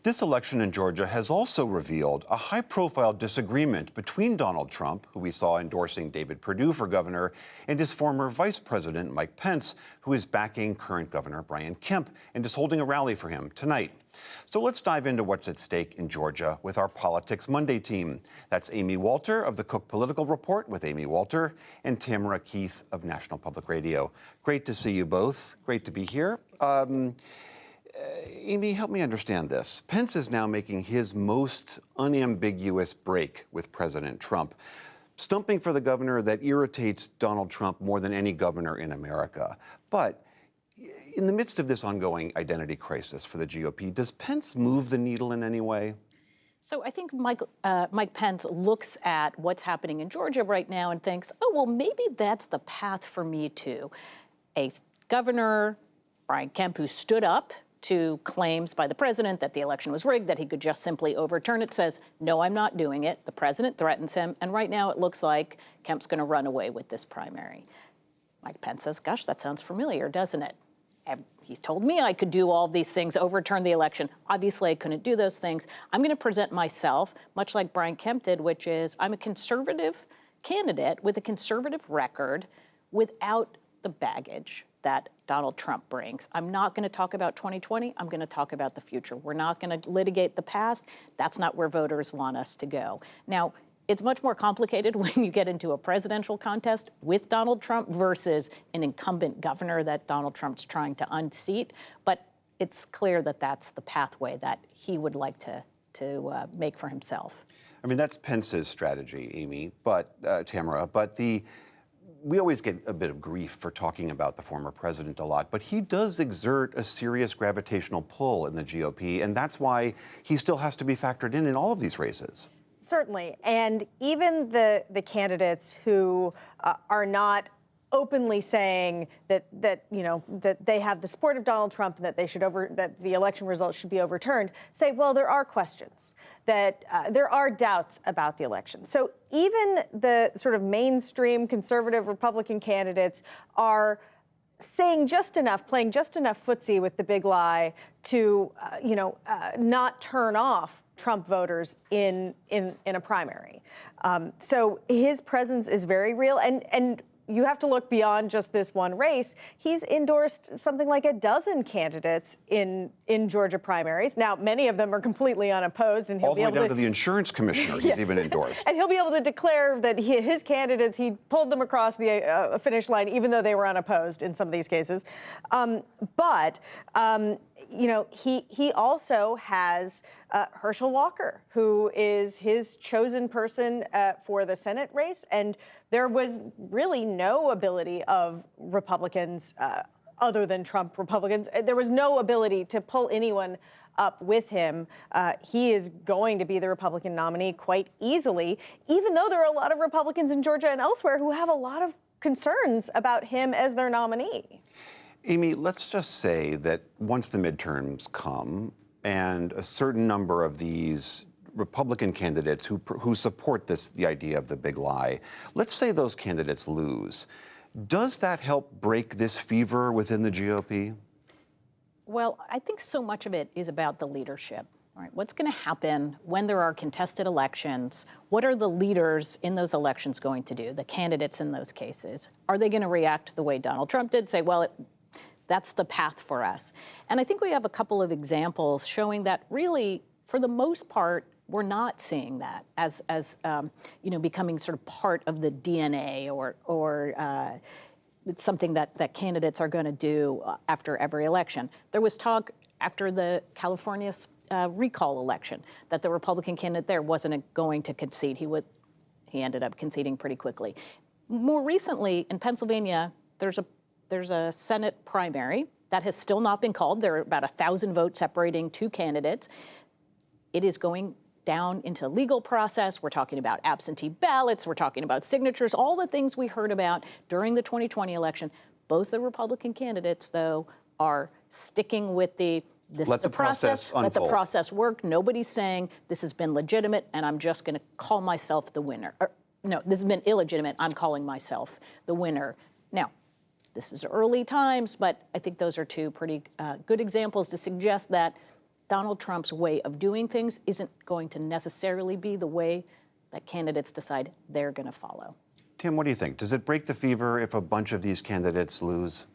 This election in Georgia has also revealed a high-profile disagreement between Donald Trump, who we saw endorsing David Perdue for governor, and his former vice president, Mike Pence, who is backing current Governor Brian Kemp and is holding a rally for him tonight. So let's dive into what's at stake in Georgia with our Politics Monday team. That's Amy Walter of the Cook Political Report with Amy Walter and Tamara Keith of National Public Radio. Great to see you both. Great to be here. Amy, help me understand this. Pence is now making his most unambiguous break with President Trump, stumping for the governor that irritates Donald Trump more than any governor in America. But in the midst of this ongoing identity crisis for the GOP, does Pence move the needle in any way? So I think Mike Pence looks at what's happening in Georgia right now and thinks, oh, well, maybe that's the path for me too. A governor, Brian Kemp, who stood up to claims by the president that the election was rigged, that he could just simply overturn it, says, no, I'm not doing it. The president threatens him. And right now it looks like Kemp's going to run away with this primary. Mike Pence says, gosh, that sounds familiar, doesn't it? He's told me I could do all these things, overturn the election. Obviously, I couldn't do those things. I'm going to present myself, much like Brian Kemp did, which is I'm a conservative candidate with a conservative record without the baggage that Donald Trump brings. I'm not going to talk about 2020. I'm going to talk about the future. We're not going to litigate the past. That's not where voters want us to go. Now, it's much more complicated when you get into a presidential contest with Donald Trump versus an incumbent governor that Donald Trump's trying to unseat. But it's clear that that's the pathway that he would like to make for himself. I mean, that's Pence's strategy, Amy, but Tamara, but we always get a bit of grief for talking about the former president a lot, but he does exert a serious gravitational pull in the GOP, and that's why he still has to be factored in all of these races. Certainly, and even the candidates who are not openly saying that they have the support of Donald Trump and that that the election results should be overturned, say, well, there are questions, that there are doubts about the election. So even the sort of mainstream conservative Republican candidates are saying just enough, playing just enough footsie with the big lie to not turn off Trump voters in a primary. So his presence is very real, and you have to look beyond just this one race. He's endorsed something like a dozen candidates in Georgia primaries. Now, many of them are completely unopposed, and he'll all the way down to the insurance commissioner. He's even endorsed, and he'll be able to declare that his candidates, he pulled them across the finish line, even though they were unopposed in some of these cases. He also has Herschel Walker, who is his chosen person for the Senate race, and there was really no ability of Republicans, other than Trump Republicans, there was no ability to pull anyone up with him. He is going to be the Republican nominee quite easily, even though there are a lot of Republicans in Georgia and elsewhere who have a lot of concerns about him as their nominee. Amy, let's just say that once the midterms come and a certain number of these Republican candidates who support the idea of the big lie, let's say those candidates lose. Does that help break this fever within the GOP? Well, I think so much of it is about the leadership. All right, what's going to happen when there are contested elections? What are the leaders in those elections going to do, the candidates in those cases? Are they going to react the way Donald Trump did, say, well, that's the path for us? And I think we have a couple of examples showing that really, for the most part, we're not seeing that as becoming sort of part of the DNA or it's something that candidates are going to do after every election. There was talk after the California recall election that the Republican candidate there wasn't going to concede. He ended up conceding pretty quickly. More recently, in Pennsylvania, there's a Senate primary that has still not been called. There are about 1,000 votes separating two candidates. It is going down into legal process. We're talking about absentee ballots. We're talking about signatures, all the things we heard about during the 2020 election. Both the Republican candidates, though, are sticking with this is a process, let the process work. Nobody's saying this has been legitimate and I'm just going to call myself the winner. No, this has been illegitimate. I'm calling myself the winner. Now, this is early times, but I think those are two pretty good examples to suggest that Donald Trump's way of doing things isn't going to necessarily be the way that candidates decide they're going to follow. Tim, what do you think? Does it break the fever if a bunch of these candidates lose?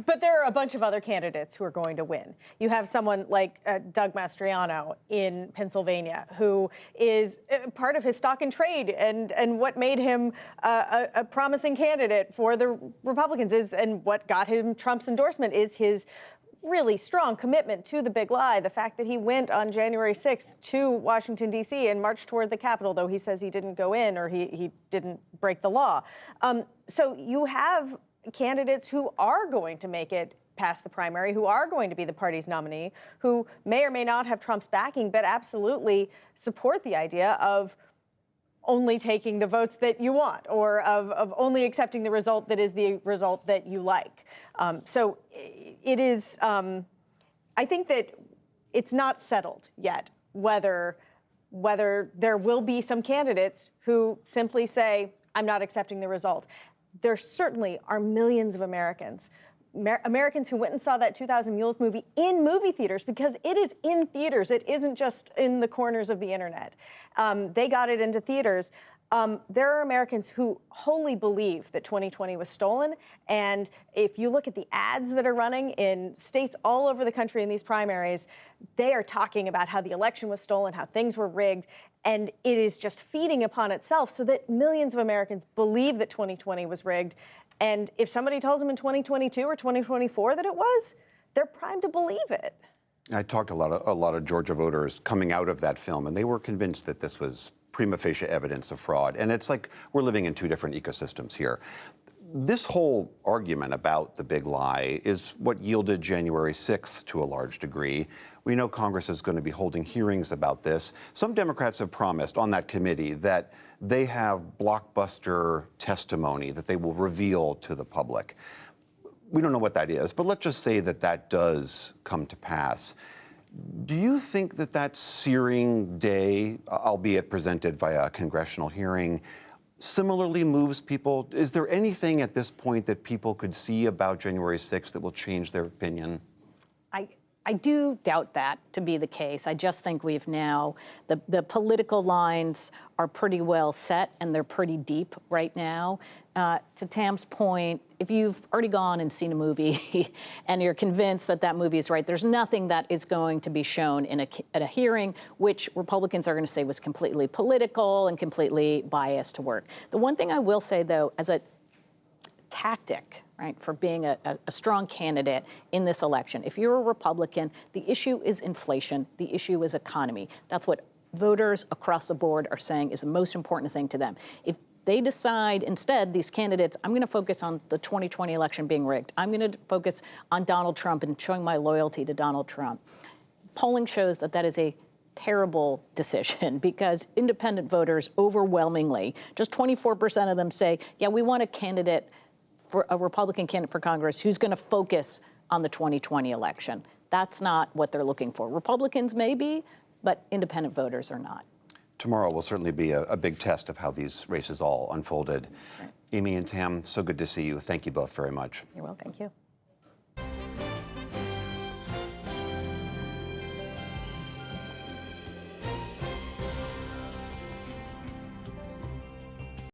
But there are a bunch of other candidates who are going to win. You have someone like Doug Mastriano in Pennsylvania, who is part of his stock and trade, and what made him a promising candidate for the Republicans is, and what got him Trump's endorsement is his really strong commitment to the big lie. The fact that he went on January 6th to Washington, D.C. and marched toward the Capitol, though he says he didn't go in or he didn't break the law. So you have candidates who are going to make it past the primary, who are going to be the party's nominee, who may or may not have Trump's backing, but absolutely support the idea of only taking the votes that you want, or of only accepting the result that is the result that you like. So it is, I think that it's not settled yet whether there will be some candidates who simply say, I'm not accepting the result. There certainly are millions of Americans who went and saw that 2000 Mules movie in movie theaters, because it is in theaters. It isn't just in the corners of the internet. They got it into theaters. There are Americans who wholly believe that 2020 was stolen. And if you look at the ads that are running in states all over the country in these primaries, they are talking about how the election was stolen, how things were rigged. And it is just feeding upon itself so that millions of Americans believe that 2020 was rigged. And if somebody tells them in 2022 or 2024 that it was, they're primed to believe it. I talked to a lot of Georgia voters coming out of that film, and they were convinced that this was prima facie evidence of fraud. And it's like we're living in two different ecosystems here. This whole argument about the big lie is what yielded January 6th to a large degree. We know Congress is going to be holding hearings about this. Some Democrats have promised on that committee that they have blockbuster testimony that they will reveal to the public. We don't know what that is, but let's just say that that does come to pass. Do you think that that searing day, albeit presented via a congressional hearing, similarly moves people? Is there anything at this point that people could see about January 6th that will change their opinion? I do doubt that to be the case. I just think we've now, the political lines are pretty well set, and they're pretty deep right now. To Tam's point, if you've already gone and seen a movie and you're convinced that that movie is right, there's nothing that is going to be shown at a hearing which Republicans are going to say was completely political and completely biased to work. The one thing I will say, though, as a tactic, right, for being a strong candidate in this election, if you're a Republican, the issue is inflation, the issue is economy. That's what voters across the board are saying is the most important thing to them. If they decide instead, these candidates, I'm going to focus on the 2020 election being rigged, I'm going to focus on Donald Trump and showing my loyalty to Donald Trump, polling shows that that is a terrible decision, because independent voters overwhelmingly, just 24% of them say, yeah, we want a candidate, for a Republican candidate for Congress who's going to focus on the 2020 election. That's not what they're looking for. Republicans may be, but independent voters are not. Tomorrow will certainly be a big test of how these races all unfolded. Right. Amy and Tam, so good to see you. Thank you both very much. You're welcome. Thank you.